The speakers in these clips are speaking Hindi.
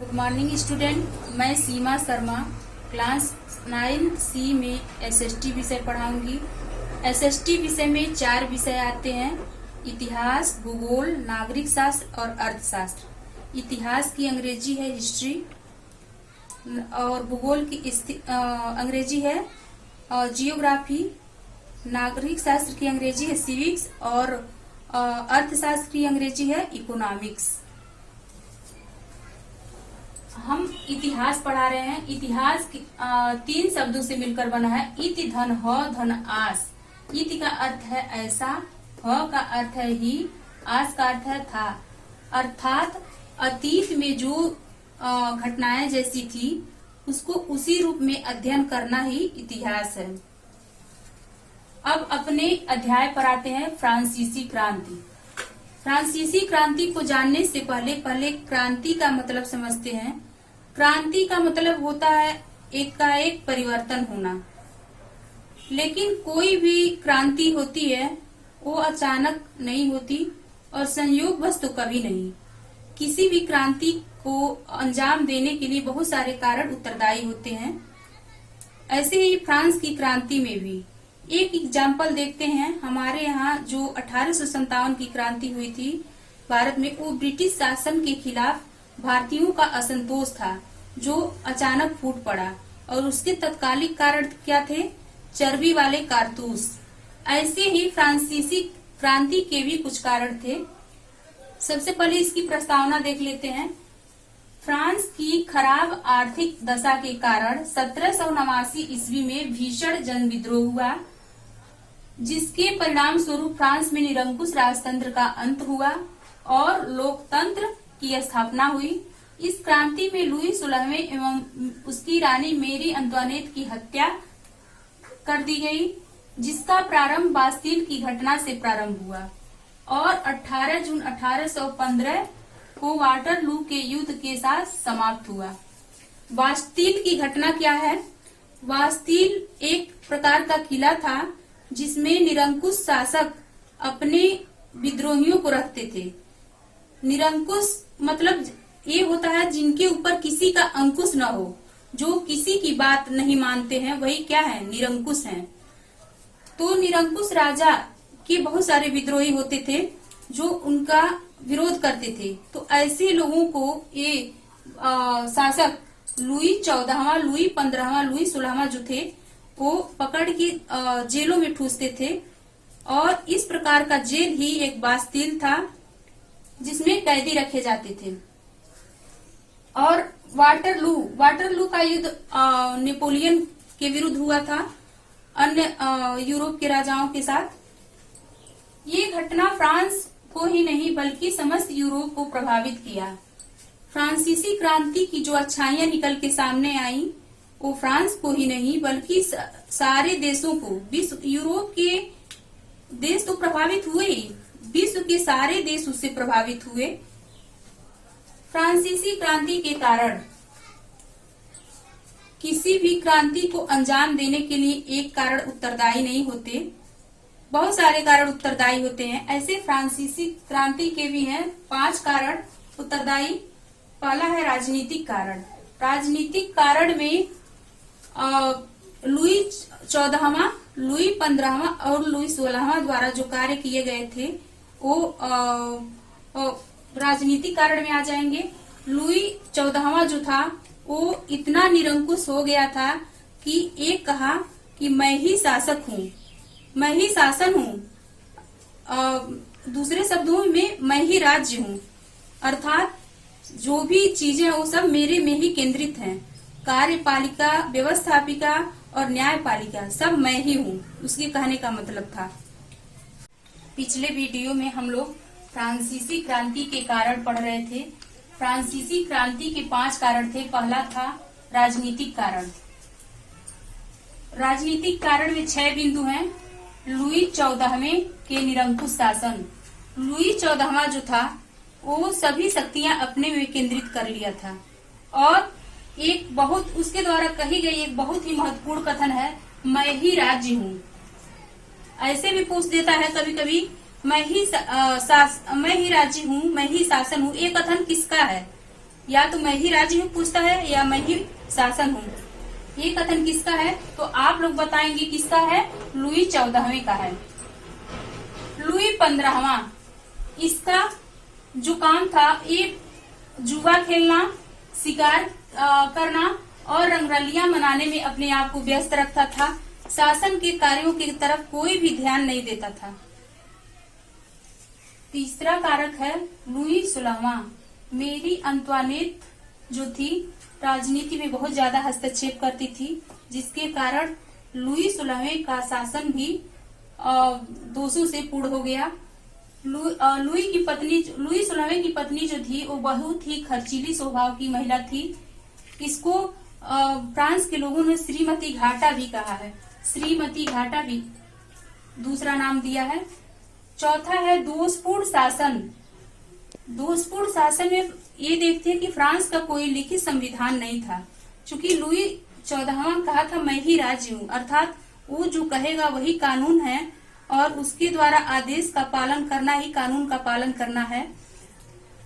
गुड मॉर्निंग स्टूडेंट, मैं सीमा शर्मा क्लास 9C में एसएसटी विषय पढ़ाऊंगी। एसएसटी विषय में 4 विषय आते हैं: इतिहास, भूगोल, नागरिक शास्त्र और अर्थशास्त्र। इतिहास की अंग्रेजी है हिस्ट्री और भूगोल की अंग्रेजी है जियोग्राफी। नागरिक शास्त्र की अंग्रेजी है सिविक्स और अर्थशास्त्र की अंग्रेजी है इकोनॉमिक्स। हम इतिहास पढ़ा रहे हैं। इतिहास 3 शब्दों से मिलकर बना है। इति धन ह धन आस। इति का अर्थ है ऐसा, ह का अर्थ है ही, आस का अर्थ है था। अर्थात अतीत में जो घटनाएं जैसी थी उसको उसी रूप में अध्ययन करना ही इतिहास है। अब अपने अध्याय पर आते हैं। फ्रांसीसी क्रांति। फ्रांसीसी क्रांति को जानने से पहले क्रांति का मतलब समझते हैं। क्रांति का मतलब होता है एकाएक परिवर्तन होना, लेकिन कोई भी क्रांति होती है वो अचानक नहीं होती और संयोगवश तो कभी नहीं। किसी भी क्रांति को अंजाम देने के लिए बहुत सारे कारण उत्तरदायी होते हैं। ऐसे ही फ्रांस की क्रांति में भी एक एग्जाम्पल देखते हैं। हमारे यहाँ जो 1857 की क्रांति हुई थी भारत में, वो ब्रिटिश शासन के खिलाफ भारतीयों का असंतोष था जो अचानक फूट पड़ा और उसके तत्कालिक कारण क्या थे? चर्बी वाले कारतूस। ऐसे ही फ्रांसीसी क्रांति के भी कुछ कारण थे। सबसे पहले इसकी प्रस्तावना देख लेते हैं। फ्रांस की खराब आर्थिक दशा के कारण 1789 ईस्वी में भीषण जन विद्रोह हुआ, जिसके परिणाम स्वरूप फ्रांस में निरंकुश राजतंत्र का अंत हुआ और लोकतंत्र की स्थापना हुई। इस क्रांति में लुई 16वें एवं उसकी रानी मेरी अंतोनेट की हत्या कर दी गई, जिसका प्रारंभ बास्तील की घटना से प्रारंभ हुआ और 18 जून 1815 को वाटरलू के युद्ध के साथ समाप्त हुआ। बास्तील की घटना क्या है? बास्तील एक प्रकार का किला था जिसमें निरंकुश शासक अपने विद्रोहियों को रखते थे। निरंकुश मतलब ये होता है जिनके ऊपर किसी का अंकुश न हो, जो किसी की बात नहीं मानते हैं, वही क्या है? निरंकुश हैं। तो निरंकुश राजा के बहुत सारे विद्रोही होते थे जो उनका विरोध करते थे। तो ऐसे लोगों को ये शासक लुई 14वां, लुई 15वां, लुई 16वां जो थे वो पकड़ के जेलों में ठूसते थे और इस प्रकार का जेल ही एक बास्तील था जिसमें कैदी रखे जाते थे। और वाटरलू का युद्ध नेपोलियन के विरुद्ध हुआ था अन्य यूरोप के राजाओं के साथ। ये घटना फ्रांस को ही नहीं बल्कि समस्त यूरोप को प्रभावित किया। फ्रांसीसी क्रांति की जो अच्छाइयां निकल के सामने आई वो फ्रांस को ही नहीं बल्कि सारे देशों को, यूरोप के देश तो प्रभावित हुए ही, विश्व के सारे देश उससे प्रभावित हुए। फ्रांसीसी क्रांति के कारण किसी भी क्रांति को अंजाम देने के लिए एक कारण उत्तरदायी नहीं होते, बहुत सारे कारण उत्तरदायी होते हैं। ऐसे फ्रांसीसी क्रांति के भी हैं 5 कारण उत्तरदायी। पहला है राजनीतिक कारण। राजनीतिक कारण में लुई 14वां, लुई 15वां और लुई 16वां द्वारा जो कार्य किए गए थे वो राजनीतिक कारण में आ जाएंगे। लुई 14वां जो था वो इतना निरंकुश हो गया था कि एक कहा कि मैं ही शासक हूँ, मैं ही शासन हूँ, दूसरे शब्दों में मैं ही राज्य हूँ, अर्थात जो भी चीजें वो सब मेरे में ही केंद्रित हैं। कार्यपालिका, व्यवस्थापिका और न्यायपालिका सब मैं ही हूँ, उसके कहने का मतलब था। पिछले वीडियो में हम लोग फ्रांसीसी क्रांति के कारण पढ़ रहे थे। फ्रांसीसी क्रांति के 5 कारण थे। पहला था राजनीतिक कारण। राजनीतिक कारण में 6 बिंदु हैं। लुई 14वें के निरंकुश शासन। लुई 14वां जो था वो सभी शक्तियां अपने में केंद्रित कर लिया था और उसके द्वारा कही गई एक बहुत ही महत्वपूर्ण कथन है, मैं ही राज्य हूँ। ऐसे भी पूछ देता है कभी कभी, मैं ही राज्य हूँ, मैं ही शासन हूँ, ये कथन किसका है? या तो मैं ही राज्य हूँ पूछता है या मैं ही शासन हूँ। ये कथन किसका है? तो आप लोग बताएंगे किसका है? लुई 14वें का है। लुई 15वां, इसका जो काम था ये जुआ खेलना, शिकार करना और रंगरलियां मनाने में अपने आप को व्यस्त रखता था। शासन के कार्यों की तरफ कोई भी ध्यान नहीं देता था। तीसरा कारक है लुई 16वां। मेरी अंतवानेत जो थी राजनीति में बहुत ज्यादा हस्तक्षेप करती थी, जिसके कारण लुई 16वें का शासन भी दोषों से पूर्ण हो गया। लुई 16वें की पत्नी जो थी वो बहुत ही खर्चीली स्वभाव की महिला थी। इसको फ्रांस के लोगों ने श्रीमती घाटा भी कहा है। श्रीमती घाटा भी दूसरा नाम दिया है। चौथा है दोषपूर्ण शासन। दोषपूर्ण शासन में ये देखते हैं कि फ्रांस का कोई लिखित संविधान नहीं था। चूंकि लुई 14वां कहा था मैं ही राज्य हूँ, अर्थात वो जो कहेगा वही कानून है और उसके द्वारा आदेश का पालन करना ही कानून का पालन करना है।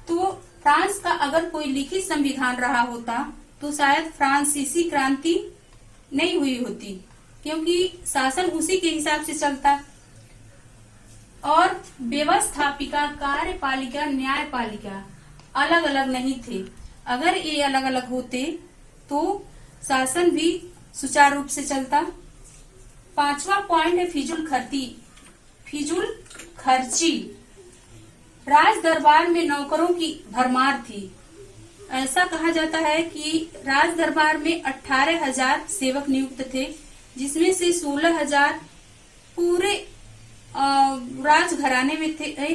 तो फ्रांस का अगर कोई लिखित संविधान रहा होता तो शायद फ्रांसीसी क्रांति नहीं हुई होती, क्योंकि शासन उसी के हिसाब से चलता। और व्यवस्थापिका, कार्यपालिका, न्यायपालिका अलग अलग नहीं थे। अगर ये अलग अलग होते तो शासन भी सुचारू रूप से चलता। 5वां पॉइंट है फिजूल खर्ची। राज दरबार में नौकरों की भरमार थी। ऐसा कहा जाता है कि राज दरबार में 18,000 सेवक नियुक्त थे, जिसमें से 16,000 पूरे राजघराने में थे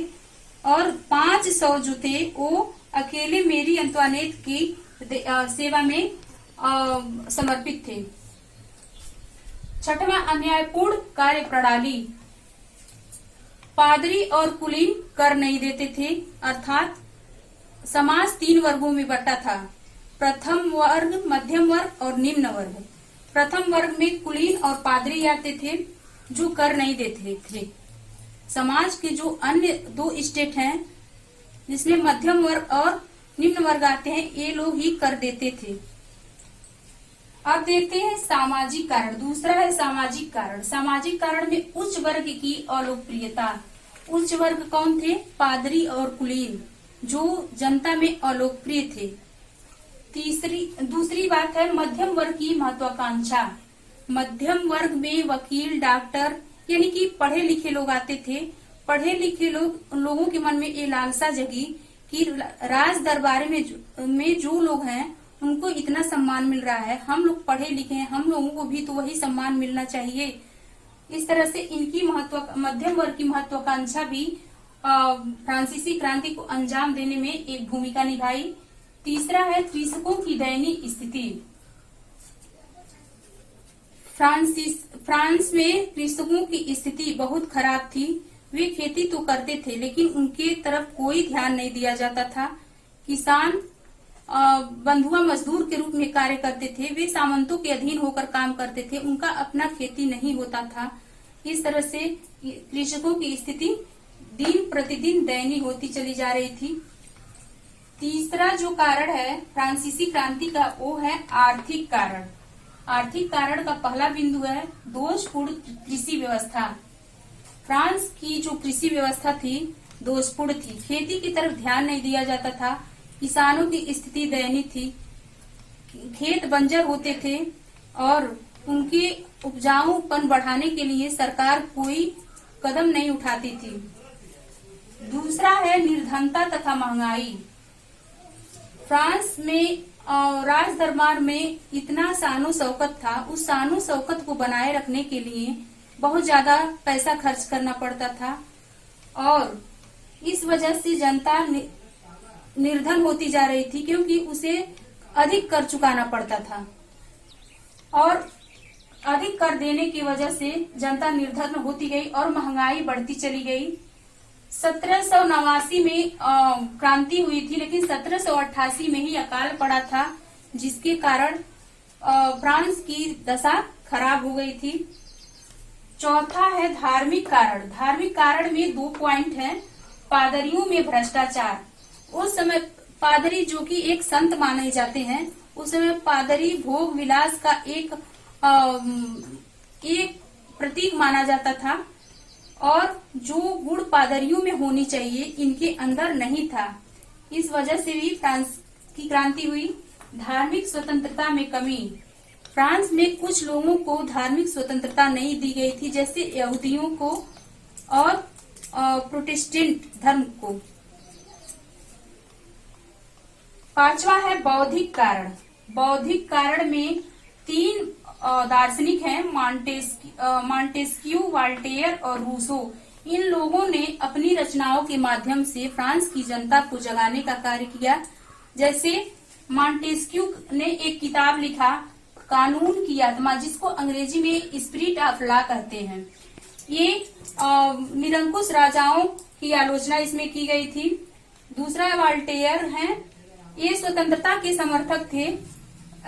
और 500 जो थे वो अकेले मेरी अंतवानेत की सेवा में समर्पित थे। 6वां अन्यायपूर्ण कार्य प्रणाली। पादरी और कुलीन कर नहीं देते थे, अर्थात समाज 3 वर्गों में बटा था। प्रथम वर्ग, मध्यम वर्ग और निम्न वर्ग। प्रथम वर्ग में कुलीन और पादरी आते थे जो कर नहीं देते थे। समाज के जो अन्य 2 स्टेट हैं जिसमें मध्यम वर्ग और निम्न वर्ग आते हैं, ये लोग ही कर देते थे। अब देखते हैं सामाजिक कारण। दूसरा है सामाजिक कारण। सामाजिक कारण में उच्च वर्ग की अलोकप्रियता। उच्च वर्ग कौन थे? पादरी और कुलीन, जो जनता में अलोकप्रिय थे। दूसरी बात है मध्यम वर्ग की महत्वाकांक्षा। मध्यम वर्ग में वकील, डॉक्टर यानी कि पढ़े लिखे लोग आते थे। पढ़े लिखे लोगों के मन में ये लालसा जगी कि राज दरबार में जो लोग हैं उनको इतना सम्मान मिल रहा है, हम लोग पढ़े लिखे हैं, हम लोगों को भी तो वही सम्मान मिलना चाहिए। इस तरह से इनकी मध्यम वर्ग की महत्वाकांक्षा भी फ्रांसीसी क्रांति को अंजाम देने में एक भूमिका निभाई। तीसरा है कृषकों की दयनीय स्थिति। फ्रांस में कृषकों की स्थिति बहुत खराब थी। वे खेती तो करते थे लेकिन उनके तरफ कोई ध्यान नहीं दिया जाता था। किसान बंधुआ मजदूर के रूप में कार्य करते थे। वे सामंतों के अधीन होकर काम करते थे, उनका अपना खेती नहीं होता था। इस तरह से कृषकों की स्थिति दिन प्रतिदिन दयनीय होती चली जा रही थी। तीसरा जो कारण है फ्रांसीसी क्रांति का, वो है आर्थिक कारण। आर्थिक कारण का पहला बिंदु है दोषपूर्ण कृषि व्यवस्था। फ्रांस की जो कृषि व्यवस्था थी दोषपूर्ण थी। खेती की तरफ ध्यान नहीं दिया जाता था। किसानों की स्थिति दयनीय थी। खेत बंजर होते थे और उनके उपजाऊपन बढ़ाने के लिए सरकार कोई कदम नहीं उठाती थी। दूसरा है निर्धनता तथा महंगाई। फ्रांस में राज दरबार में इतना शानो शौकत था, उस शानो शौकत को बनाए रखने के लिए बहुत ज्यादा पैसा खर्च करना पड़ता था और इस वजह से जनता निर्धन होती जा रही थी, क्योंकि उसे अधिक कर चुकाना पड़ता था और अधिक कर देने की वजह से जनता निर्धन होती गई और महंगाई बढ़ती चली गई। 1789 में क्रांति हुई थी, लेकिन 1788 में ही अकाल पड़ा था, जिसके कारण फ्रांस की दशा खराब हो गई थी। चौथा है धार्मिक कारण। धार्मिक कारण में 2 पॉइंट हैं। पादरियों में भ्रष्टाचार। उस समय पादरी जो कि एक संत माने जाते हैं, उस समय पादरी भोग विलास का एक प्रतीक माना जाता था और जो गुण पादरियों में होनी चाहिए इनके अंदर नहीं था। इस वजह से भी फ्रांस की क्रांति हुई। धार्मिक स्वतंत्रता में कमी। फ्रांस में कुछ लोगों को धार्मिक स्वतंत्रता नहीं दी गई थी, जैसे यहूदियों को और प्रोटेस्टेंट धर्म को। पांचवा है बौद्धिक कारण। बौद्धिक कारण में 3 दार्शनिक हैं, मॉन्टेस्क्यू, वॉल्टेयर और रूसो। इन लोगों ने अपनी रचनाओं के माध्यम से फ्रांस की जनता को जगाने का कार्य किया। जैसे मॉन्टेस्क्यू ने एक किताब लिखा, कानून की आत्मा, जिसको अंग्रेजी में स्पिरिट ऑफ लॉ कहते हैं। ये निरंकुश राजाओं की आलोचना इसमें की गई थी। दूसरा वॉल्टेयर हैं, ये स्वतंत्रता के समर्थक थे।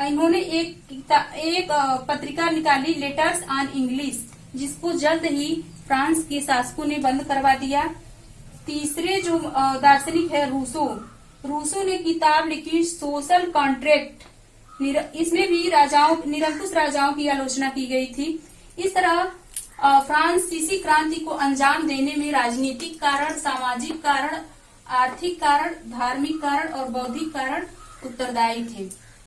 इन्होंने एक पत्रिका निकाली, लेटर्स ऑन इंग्लिश, जिसको जल्द ही फ्रांस के शासकों ने बंद करवा दिया। तीसरे जो दार्शनिक है रूसो ने किताब लिखी सोशल कॉन्ट्रैक्ट। इसमें भी निरंकुश राजाओं की आलोचना की गई थी। इस तरह फ्रांसीसी क्रांति को अंजाम देने में राजनीतिक कारण, सामाजिक कारण, आर्थिक कारण, धार्मिक कारण और बौद्धिक कारण उत्तरदायी थे।